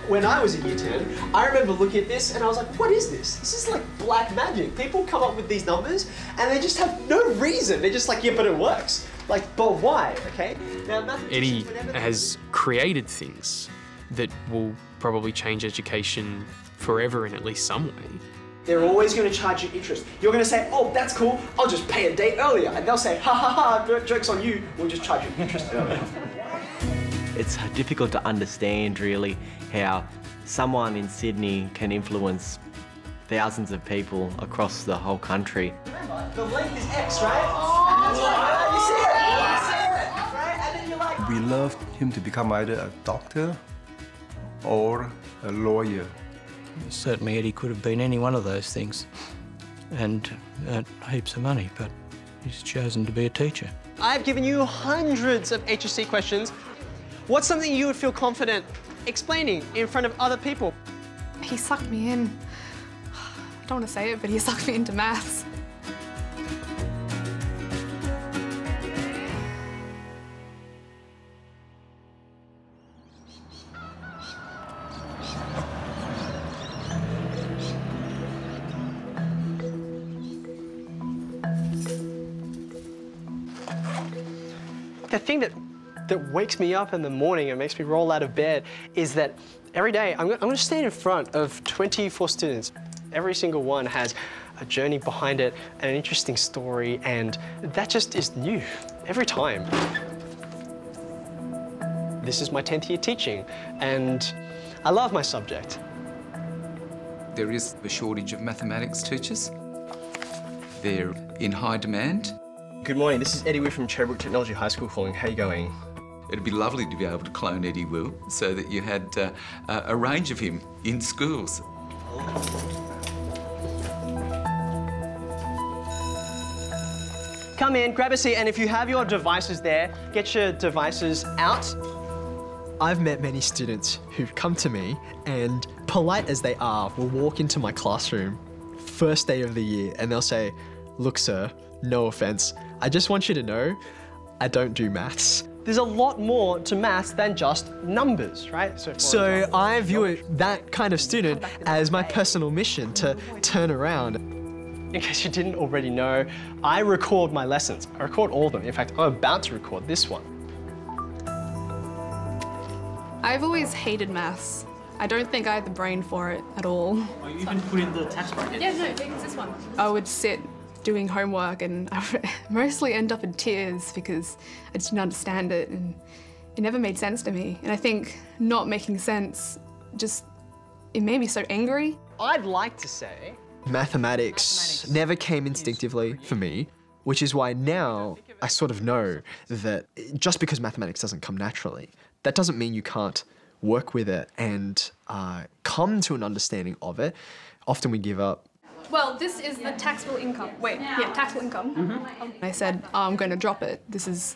When I was in year 10, I remember looking at this and I was like, what is this? This is like black magic. People come up with these numbers and they just have no reason. They're just like, yeah, but it works. Like, but why, okay? Now, Eddie has created things that will probably change education forever in at least some way. They're always going to charge you interest. You're going to say, oh, that's cool, I'll just pay a day earlier. And they'll say, ha ha ha, joke's on you, we'll just charge you interest earlier. It's difficult to understand, really, how someone in Sydney can influence thousands of people across the whole country. Remember, the length is X, right? Oh, that's right. You see it? Right? And then you're like... We loved him to become either a doctor or a lawyer. Certainly Eddie could have been any one of those things and earned heaps of money, but he's chosen to be a teacher. I've given you hundreds of HSC questions. What's something you would feel confident explaining in front of other people? He sucked me in. I don't want to say it, but he sucked me into maths. The thing that wakes me up in the morning and makes me roll out of bed is that every day I'm going to stand in front of 24 students. Every single one has a journey behind it and an interesting story, and that just is new every time. This is my 10th year teaching, and I love my subject. There is a shortage of mathematics teachers. They're in high demand. Good morning, this is Eddie Wu from Cherrybrook Technology High School calling. How are you going? It'd be lovely to be able to clone Eddie Wu so that you had a range of him in schools. Come in, grab a seat, and if you have your devices there, get your devices out. I've met many students who've come to me and, polite as they are, will walk into my classroom first day of the year and they'll say, look, sir, no offense, I just want you to know I don't do maths. There's a lot more to maths than just numbers, right? So I view it, that kind of student, as my personal mission to turn around. In case you didn't already know, I record my lessons. I record all of them. In fact, I'm about to record this one. I've always hated maths. I don't think I had the brain for it at all. Oh, you even put in the tax bracket? Yeah, no, it's this one. I would sit doing homework and I would mostly end up in tears because I just didn't understand it and it never made sense to me. And I think not making sense it made me so angry. I'd like to say mathematics never came instinctively for me, which is why now I sort of know that just because mathematics doesn't come naturally, that doesn't mean you can't work with it and come to an understanding of it. Often we give up. Well, this is the taxable income. Wait, yeah, taxable income. Mm-hmm. I said, I'm going to drop it. This is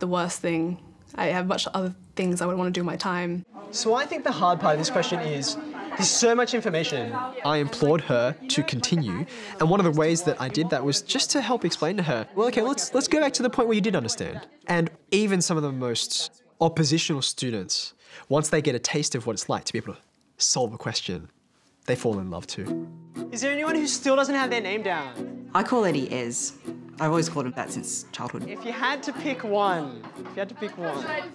the worst thing. I have much other things I would want to do in my time. So I think the hard part of this question is, there's so much information. I implored her to continue, and one of the ways that I did that was just to help explain to her, well, okay, let's go back to the point where you did understand. And even some of the most oppositional students, once they get a taste of what it's like to be able to solve a question, they fall in love too. Is there anyone who still doesn't have their name down? I call Eddie Ez. I've always called him that since childhood. If you had to pick one,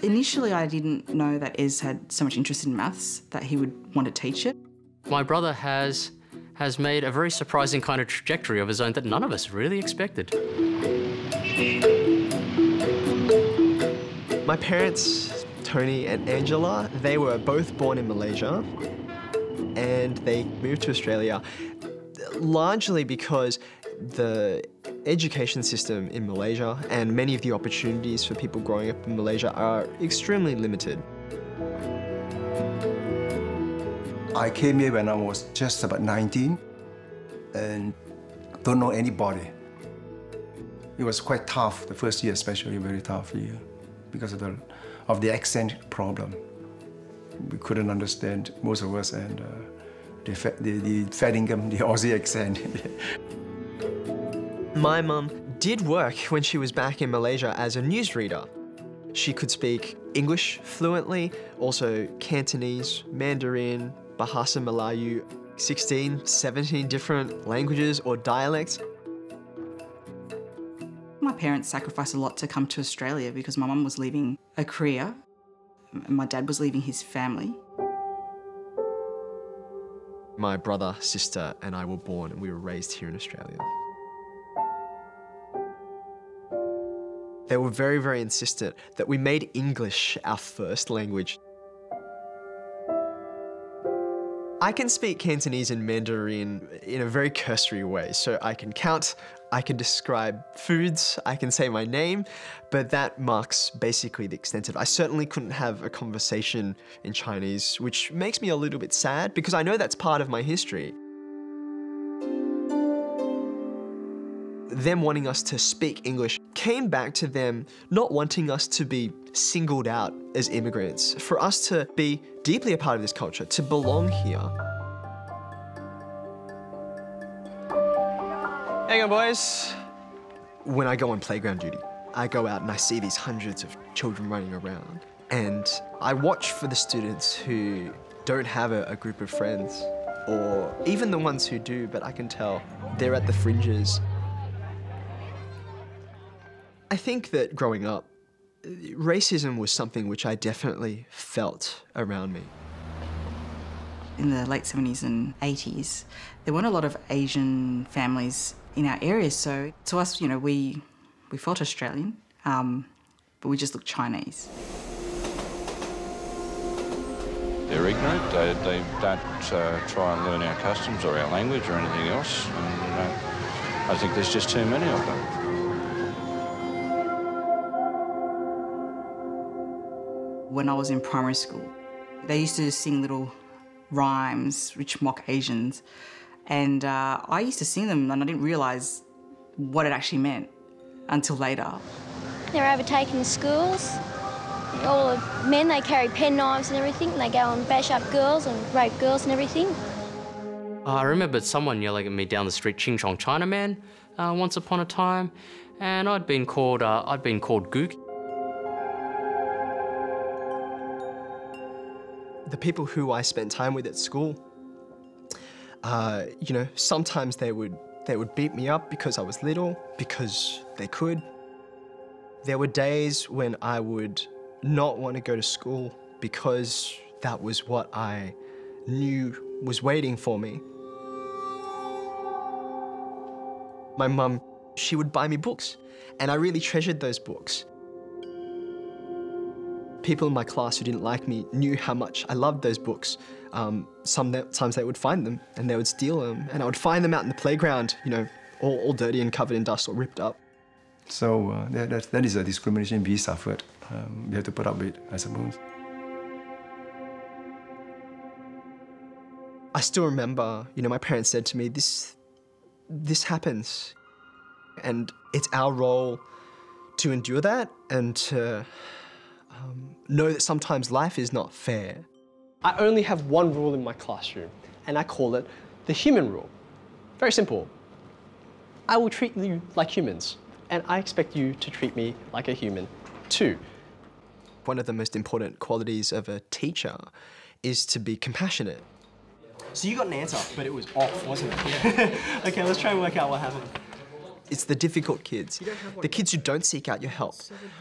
Initially, I didn't know that Ez had so much interest in maths that he would want to teach it. My brother has made a very surprising kind of trajectory of his own that none of us really expected. My parents, Tony and Angela, they were both born in Malaysia and they moved to Australia largely because the education system in Malaysia and many of the opportunities for people growing up in Malaysia are extremely limited. I came here when I was just about 19 and don't know anybody. It was quite tough, the first year especially, very tough year because of the accent problem. We couldn't understand, most of us, and the Faddingham, the Aussie accent. My mum did work when she was back in Malaysia as a newsreader. She could speak English fluently, also Cantonese, Mandarin, Bahasa Melayu, 16, 17 different languages or dialects. My parents sacrificed a lot to come to Australia because my mum was leaving a career and my dad was leaving his family. My brother, sister and I were born and we were raised here in Australia. They were very, very insistent that we made English our first language. I can speak Cantonese and Mandarin in a very cursory way, so I can count, I can describe foods, I can say my name, but that marks basically the extent of it. I certainly couldn't have a conversation in Chinese, which makes me a little bit sad because I know that's part of my history. Them wanting us to speak English came back to them not wanting us to be singled out as immigrants, for us to be deeply a part of this culture, to belong here. Hang on, boys. When I go on playground duty, I go out and I see these hundreds of children running around, and I watch for the students who don't have a group of friends, or even the ones who do, but I can tell they're at the fringes. I think that growing up, racism was something which I definitely felt around me. In the late 70s and 80s, there weren't a lot of Asian families in our area, so to us, you know, we felt Australian, but we just looked Chinese. They're ignorant, they don't try and learn our customs or our language or anything else, and I think there's just too many of them. When I was in primary school, they used to sing little rhymes which mock Asians, and I used to sing them and I didn't realise what it actually meant until later. They're overtaken the schools. All the men, they carry pen knives and everything, and they go and bash up girls and rape girls and everything. I remember someone yelling at me down the street, "Ching Chong Chinaman," once upon a time, and I'd been called gook. The people who I spent time with at school, you know, sometimes they would beat me up because I was little, because they could. There were days when I would not want to go to school because that was what I knew was waiting for me. My mum, she would buy me books, and I really treasured those books. People in my class who didn't like me knew how much I loved those books. Sometimes they would find them and they would steal them, and I would find them out in the playground, you know, all dirty and covered in dust or ripped up. So that is a discrimination we suffered. We have to put up with, I suppose. I still remember, you know, my parents said to me, this happens, and it's our role to endure that and to know that sometimes life is not fair. I only have one rule in my classroom, and I call it the human rule. Very simple. I will treat you like humans, and I expect you to treat me like a human too. One of the most important qualities of a teacher is to be compassionate. So you got an answer, but it was off, wasn't it? Okay, let's try and work out what happened. It's the difficult kids, the kids who don't seek out your help,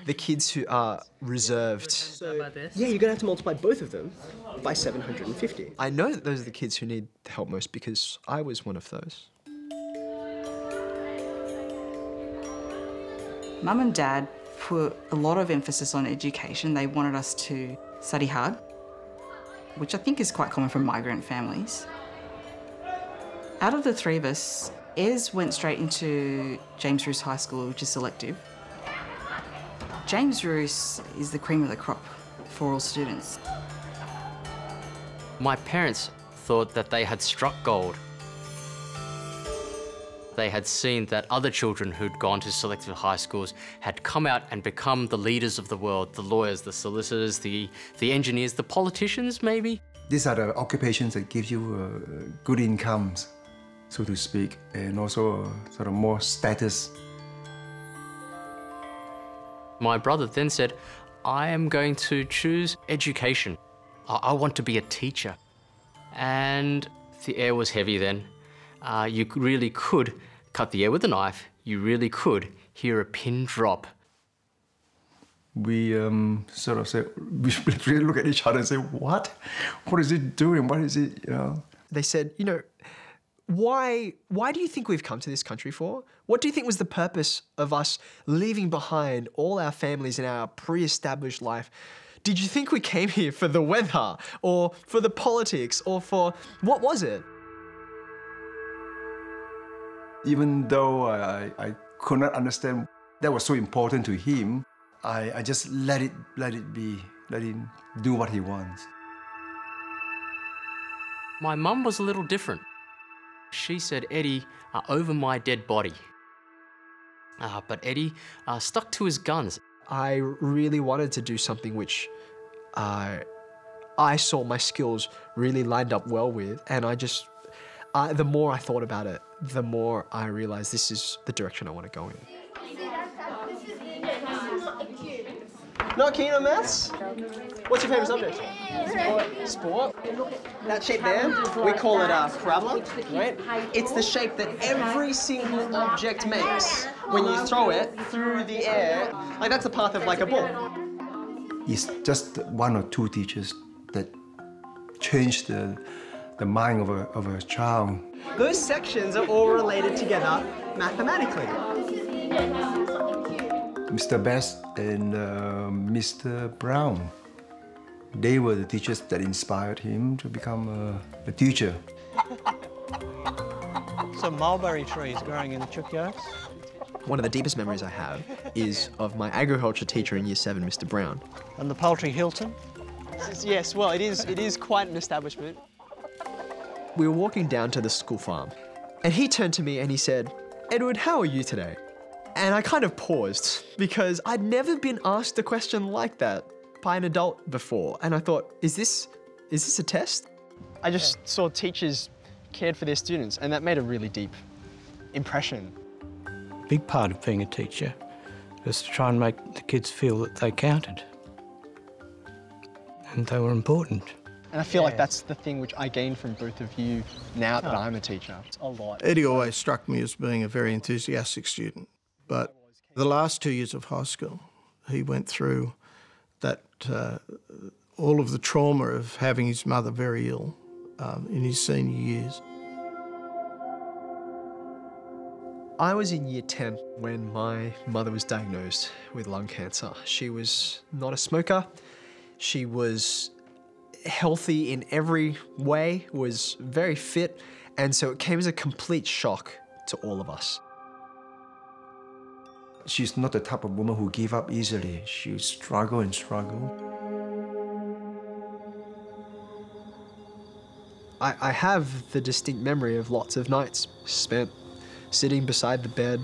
the kids who are reserved. Yeah, you're gonna have to multiply both of them by 750. I know that those are the kids who need the help most because I was one of those. Mum and Dad put a lot of emphasis on education. They wanted us to study hard, which I think is quite common for migrant families. Out of the three of us, Ez went straight into James Roos High School, which is selective. James Roos is the cream of the crop for all students. My parents thought that they had struck gold. They had seen that other children who'd gone to selective high schools had come out and become the leaders of the world, the lawyers, the solicitors, the engineers, the politicians, maybe. These are the occupations that give you good incomes, so to speak, and also sort of more status. My brother then said, I am going to choose education. I want to be a teacher. And the air was heavy then. You really could cut the air with a knife. You really could hear a pin drop. We sort of say, we really look at each other and say, what? What is it doing? What is it, you know? They said, you know, why do you think we've come to this country for? What do you think was the purpose of us leaving behind all our families and our pre-established life? Did you think we came here for the weather or for the politics or for, what was it? Even though I could not understand that was so important to him, I just let it be, let him do what he wants. My mum was a little different. She said, Eddie, over my dead body. But Eddie stuck to his guns. I really wanted to do something which I saw my skills really lined up well with, and the more I thought about it, the more I realized this is the direction I want to go in. Not keen on maths? What's your favourite subject? Sport. That shape there, we call it a parabola, right? It's the shape that every single object makes when you throw it through the air. Like that's the path of like a ball. It's just one or two teachers that changed the mind of a child. Those sections are all related together mathematically. Mr. Best and Mr. Brown, they were the teachers that inspired him to become a teacher. Some mulberry trees growing in the chookyards. One of the deepest memories I have is of my agriculture teacher in Year 7, Mr. Brown. And the poultry Hilton. Yes, well, it is quite an establishment. We were walking down to the school farm, and he turned to me and he said, Edward, how are you today? And I kind of paused because I'd never been asked a question like that by an adult before. And I thought, is this a test? I just saw teachers cared for their students, and that made a really deep impression. A big part of being a teacher was to try and make the kids feel that they counted and they were important. And I feel like that's the thing which I gained from both of you now that I'm a teacher. It's a lot. Eddie always struck me as being a very enthusiastic student. But the last 2 years of high school, he went through that, all of the trauma of having his mother very ill in his senior years. I was in Year 10 when my mother was diagnosed with lung cancer. She was not a smoker. She was healthy in every way, was very fit, and so it came as a complete shock to all of us. She's not the type of woman who give up easily. She struggle and struggle. I have the distinct memory of lots of nights spent sitting beside the bed,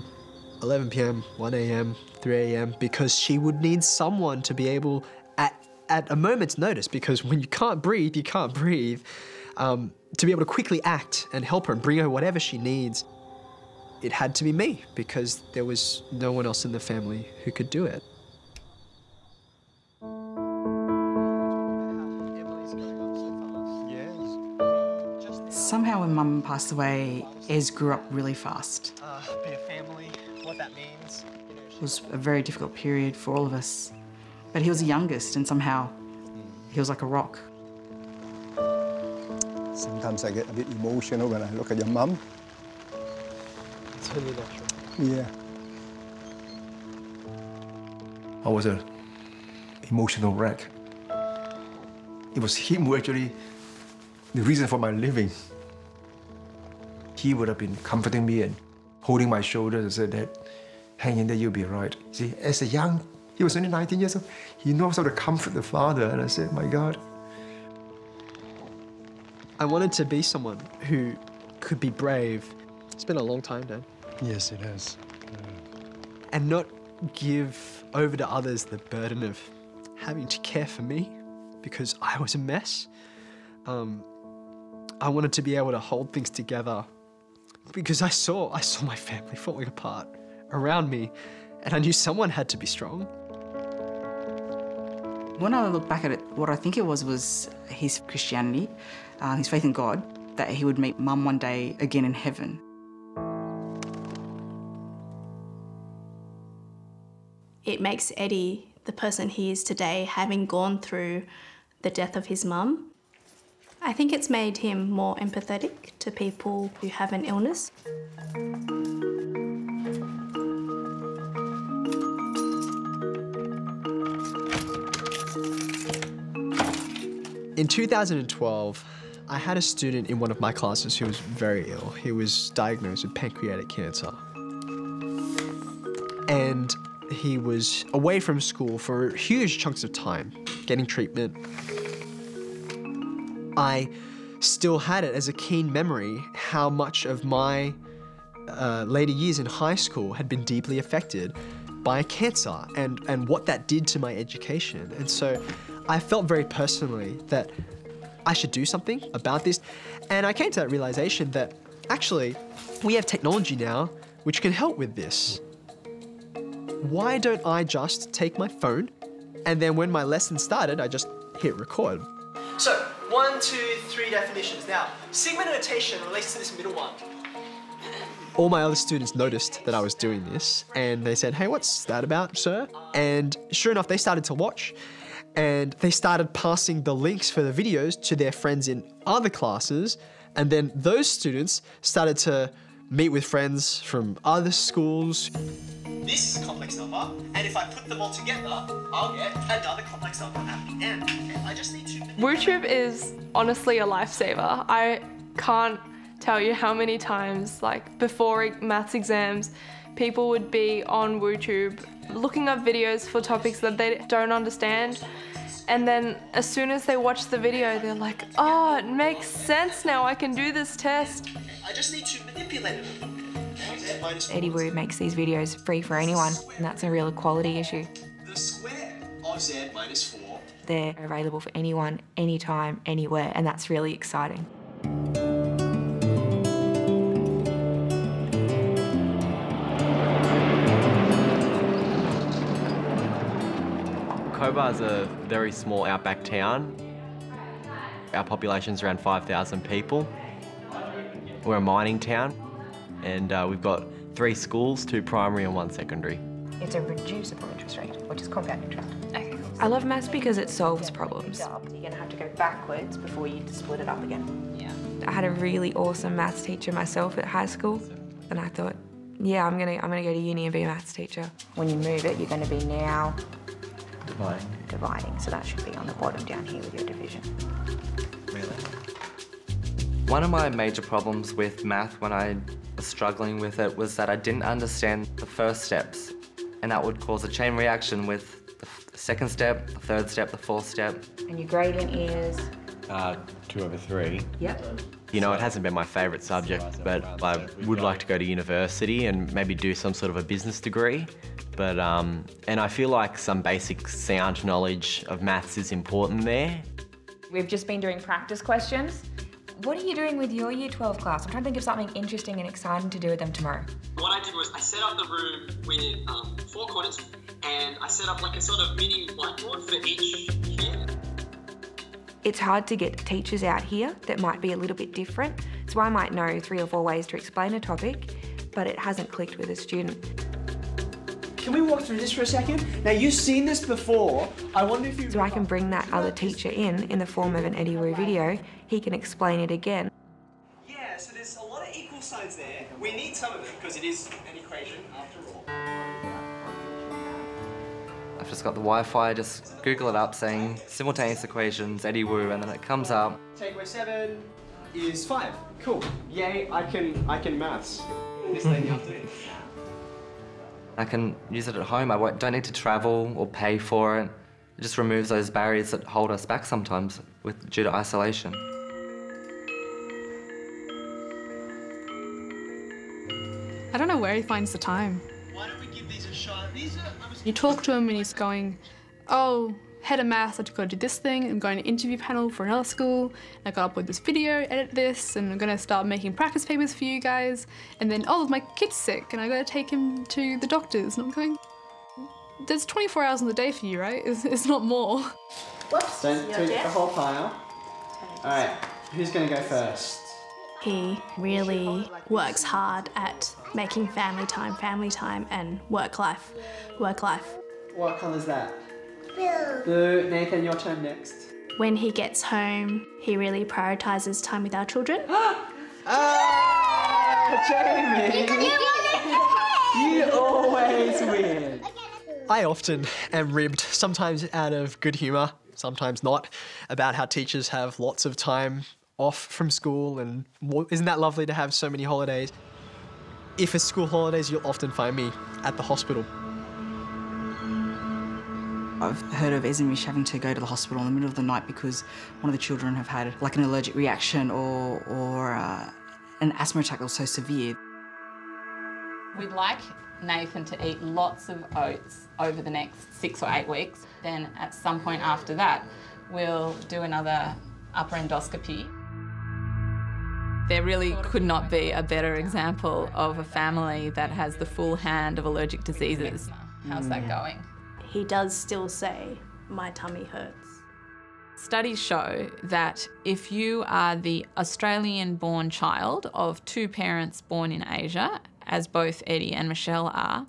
11 p.m., 1 a.m., 3 a.m., because she would need someone to be able, at a moment's notice, because when you can't breathe, you can't breathe, to be able to quickly act and help her and bring her whatever she needs. It had to be me, because there was no one else in the family who could do it. Somehow when Mum passed away, Ez grew up really fast. Be a family, what that means. It was a very difficult period for all of us. But he was the youngest, and somehow he was like a rock. Sometimes I get a bit emotional when I look at your mum. It's really natural. Yeah. I was an emotional wreck. It was him who actually, the reason for my living. He would have been comforting me and holding my shoulders and said that, hang in there, you'll be right. See, as a young, he was only 19 years old, he knows how to comfort the father, and I said, my God. I wanted to be someone who could be brave. It's been a long time, Dad. Yes, it has. And not give over to others the burden of having to care for me because I was a mess. I wanted to be able to hold things together because I saw my family falling apart around me, and I knew someone had to be strong. When I look back at it, what I think it was his Christianity, his faith in God, that he would meet Mum one day again in heaven. It makes Eddie the person he is today, having gone through the death of his mum. I think it's made him more empathetic to people who have an illness. In 2012, I had a student in one of my classes who was very ill. He was diagnosed with pancreatic cancer. And he was away from school for huge chunks of time, getting treatment. I still had it as a keen memory how much of my later years in high school had been deeply affected by cancer and what that did to my education. And so I felt very personally that I should do something about this. And I came to that realization that actually we have technology now which can help with this. Why don't I just take my phone and then when my lesson started, I just hit record. So, 1, 2, 3 definitions. Now, segment notation relates to this middle one. All my other students noticed that I was doing this and they said, hey, what's that about, sir? And sure enough, they started to watch and they started passing the links for the videos to their friends in other classes. And then those students started to meet with friends from other schools. This is a complex number, and if I put them all together, I'll get another complex number at the end. Okay, I just need to... WooTube is honestly a lifesaver. I can't tell you how many times, like before maths exams, people would be on WooTube looking up videos for topics that they don't understand. And then as soon as they watch the video, they're like, oh, it makes sense now, I can do this test. I just need to manipulate it. Eddie Woo makes these videos free for anyone, and that's a real equality issue. The square of Z minus 4. They're available for anyone, anytime, anywhere, and that's really exciting. Cobar's a very small outback town. Our population's around 5,000 people. We're a mining town, and we've got 3 schools, 2 primary and 1 secondary. It's a reducible interest rate, which is compound interest. Okay. I love maths because it solves problems. You're going to have to go backwards before you split it up again. Yeah. I had a really awesome maths teacher myself at high school, and I thought, yeah, I'm gonna go to uni and be a maths teacher. When you move it, you're going to be now dividing. So that should be on the bottom down here with your division. Really? One of my major problems with math when I was struggling with it was that I didn't understand the first steps, and that would cause a chain reaction with the second step, the third step, the fourth step. And your gradient is? 2/3. Yep. You know, it hasn't been my favourite subject, but I would like to go to university and maybe do some sort of a business degree. But, and I feel like some basic sound knowledge of maths is important there. We've just been doing practice questions. What are you doing with your Year 12 class? I'm trying to think of something interesting and exciting to do with them tomorrow. What I did was I set up the room with 4 corners, and I set up like a sort of mini whiteboard for each kid. It's hard to get teachers out here that might be a little bit different, so I might know 3 or 4 ways to explain a topic, but it hasn't clicked with a student. Can we walk through this for a second? Now, you've seen this before. I wonder if you... So I can bring that other teacher in the form of an Eddie Woo video. He can explain it again. Yeah, so there's a lot of equal signs there. We need some of them because it is an equation after all. I've just got the Wi-Fi, just Google it up saying simultaneous equations, Eddie Woo, and then it comes up. Takeaway 7 is 5. Cool. Yay, I can maths. This lady afternoon. I can use it at home. I don't need to travel or pay for it. It just removes those barriers that hold us back sometimes due to isolation. I don't know where he finds the time. Why don't we give these a shot? You talk to him and he's going, oh, head of maths, I've got to do this thing, I'm going to interview panel for another school, I got to upload this video, edit this, and I'm going to start making practice papers for you guys, and then, oh, my kid's sick, and I got to take him to the doctors, and I'm going, There's 24 hours in the day for you, right? It's not more. Whoops. Don't take the whole pile. All right, who's going to go first? He really works hard at making family time, and work life. What colour's that? Blue. Nathan, your turn next. When he gets home, he really prioritises time with our children. Jamie! You always win. I often am ribbed, sometimes out of good humour, sometimes not, about how teachers have lots of time off from school, and isn't that lovely to have so many holidays? If it's school holidays, you'll often find me at the hospital. I've heard of Ez and Mish having to go to the hospital in the middle of the night because one of the children have had like an allergic reaction or an asthma attack that was so severe. We'd like Nathan to eat lots of oats over the next 6 or 8 weeks. Then at some point after that, we'll do another upper endoscopy. There really could not be a better example of a family that has the full hand of allergic diseases. How's that going? He does still say, my tummy hurts. Studies show that if you are the Australian-born child of 2 parents born in Asia, as both Eddie and Michelle are,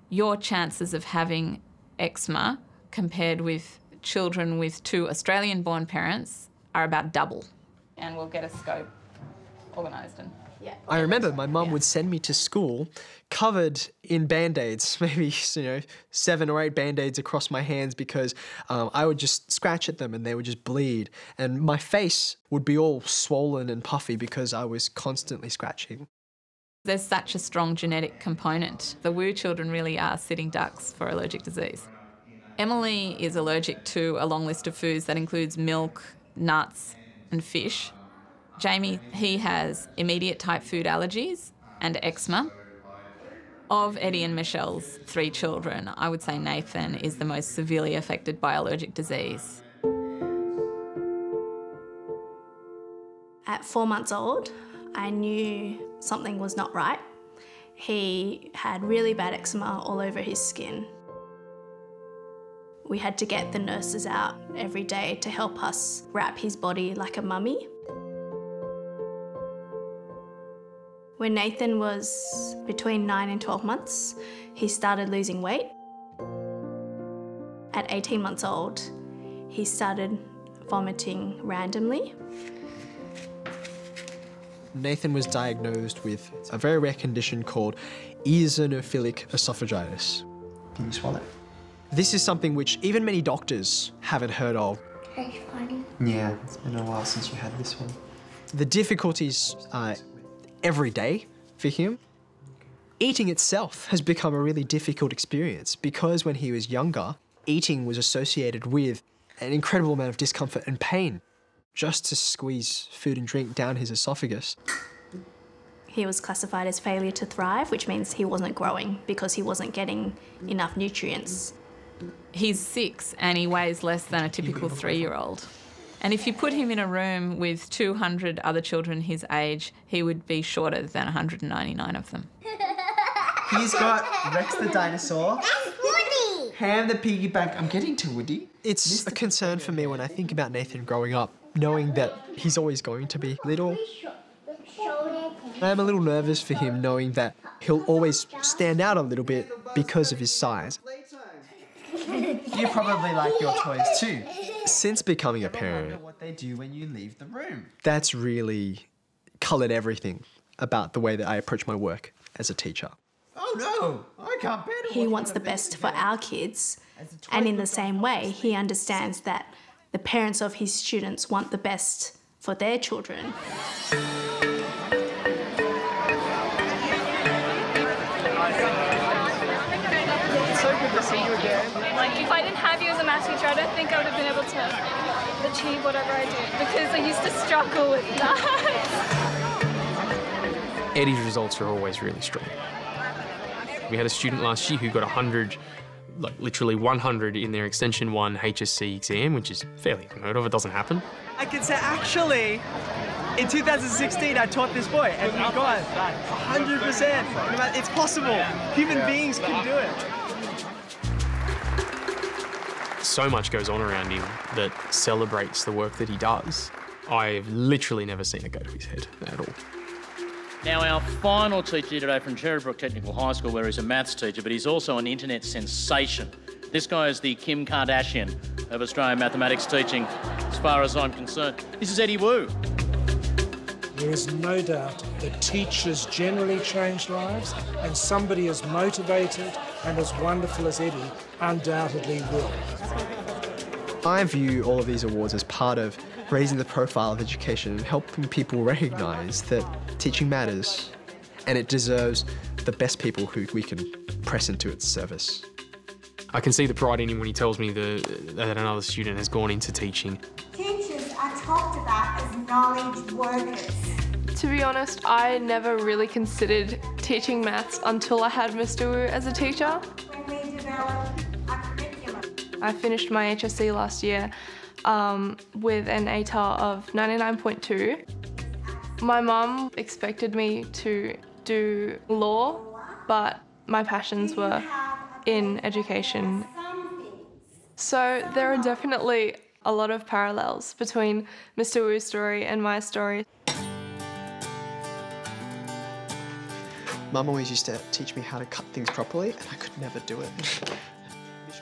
your chances of having eczema compared with children with 2 Australian-born parents are about double. And we'll get a scope organised and... Yeah. I remember my mum would send me to school covered in Band-Aids, maybe 7 or 8 Band-Aids across my hands because I would just scratch at them and they would just bleed. And my face would be all swollen and puffy because I was constantly scratching. There's such a strong genetic component. The Wu children really are sitting ducks for allergic disease. Emily is allergic to a long list of foods that includes milk, nuts and fish. Jamie, he has immediate type food allergies and eczema. Of Eddie and Michelle's 3 children, I would say Nathan is the most severely affected by allergic disease. At 4 months old, I knew something was not right. He had really bad eczema all over his skin. We had to get the nurses out every day to help us wrap his body like a mummy. When Nathan was between 9 and 12 months, he started losing weight. At 18 months old, he started vomiting randomly. Nathan was diagnosed with a very rare condition called eosinophilic esophagitis. Can you swallow? This is something which even many doctors haven't heard of. Very funny. Yeah, it's been a while since you had this one. The difficulties are every day for him. Eating itself has become a really difficult experience because when he was younger, eating was associated with an incredible amount of discomfort and pain. Just to squeeze food and drink down his esophagus. He was classified as failure to thrive, which means he wasn't growing because he wasn't getting enough nutrients. He's 6 and he weighs less than a typical 3-year-old. And if you put him in a room with 200 other children his age, he would be shorter than 199 of them. He's got Rex the dinosaur. That's Woody! Ham the piggy bank. I'm getting to Woody. It's a concern for me when I think about Nathan growing up, knowing that he's always going to be little. I'm a little nervous for him knowing that he'll always stand out a little bit because of his size. You probably like your toys too. Since becoming a parent, what they do when you leave the room. That's really coloured everything about the way that I approach my work as a teacher. Oh no, I can't bear to He wants the best for our kids, and in the same way, he understands that the parents of his students want the best for their children. It's so good to see you again. Like, if I didn't have you as a maths teacher, I don't think I would have been able to achieve whatever I did because I used to struggle with that. Eddie's results are always really strong. We had a student last year who got 100, like literally 100 in their Extension 1 HSC exam, which is fairly unheard of. It doesn't happen. I can say, actually, in 2016, I taught this boy, and he got 100%. It's possible. Human beings can do it. So much goes on around him that celebrates the work that he does. I've literally never seen it go to his head at all. Now, our final teacher today from Cherrybrook Technology High School, where he's a maths teacher, but he's also an internet sensation. This guy is the Kim Kardashian of Australian mathematics teaching, as far as I'm concerned. This is Eddie Wu. There is no doubt that teachers generally change lives, and somebody as motivated and as wonderful as Eddie undoubtedly will. I view all of these awards as part of raising the profile of education and helping people recognise that teaching matters and it deserves the best people who we can press into its service. I can see the pride in him when he tells me that another student has gone into teaching. Teachers are talked about as knowledge workers. To be honest, I never really considered teaching maths until I had Mr. Wu as a teacher. When we developed a curriculum. I finished my HSC last year with an ATAR of 99.2. My mum expected me to do law, but my passions were in education. So there are definitely a lot of parallels between Mr. Wu's story and my story. Mum always used to teach me how to cut things properly, and I could never do it.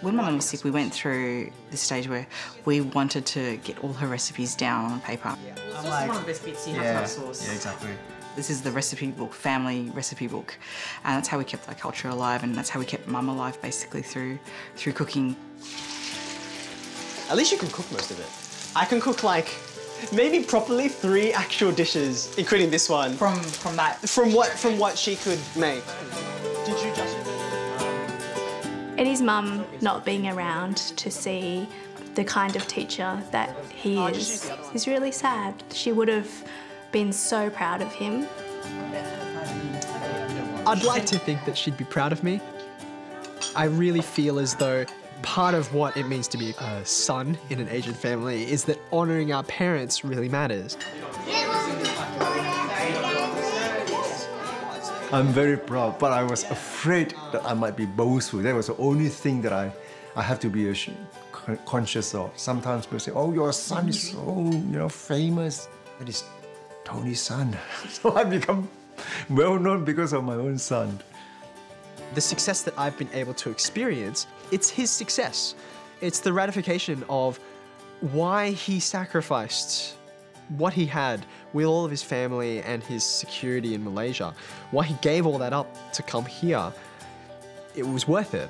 When my mum was sick, we went through this stage where we wanted to get all her recipes down on paper. Sauce is one of the best bits. You have to have sauce. Yeah, exactly. This is the recipe book, family recipe book, and that's how we kept our culture alive, and that's how we kept Mum alive, basically through cooking. At least you can cook most of it. I can cook like maybe properly 3 actual dishes, including this one. From what she could make. Did you just? Eddie's mum not being around to see the kind of teacher that he is really sad. She would have been so proud of him. I'd like to think that she'd be proud of me. I really feel as though part of what it means to be a son in an Asian family is that honouring our parents really matters. I'm very proud, but I was afraid that I might be boastful. That was the only thing that I have to be conscious of. Sometimes people say, "Oh, your son is so famous." That is Tony's son. So I become well known because of my own son. The success that I've been able to experience, it's his success. It's the ratification of why he sacrificed what he had with all of his family and his security in Malaysia, why he gave all that up to come here. It was worth it.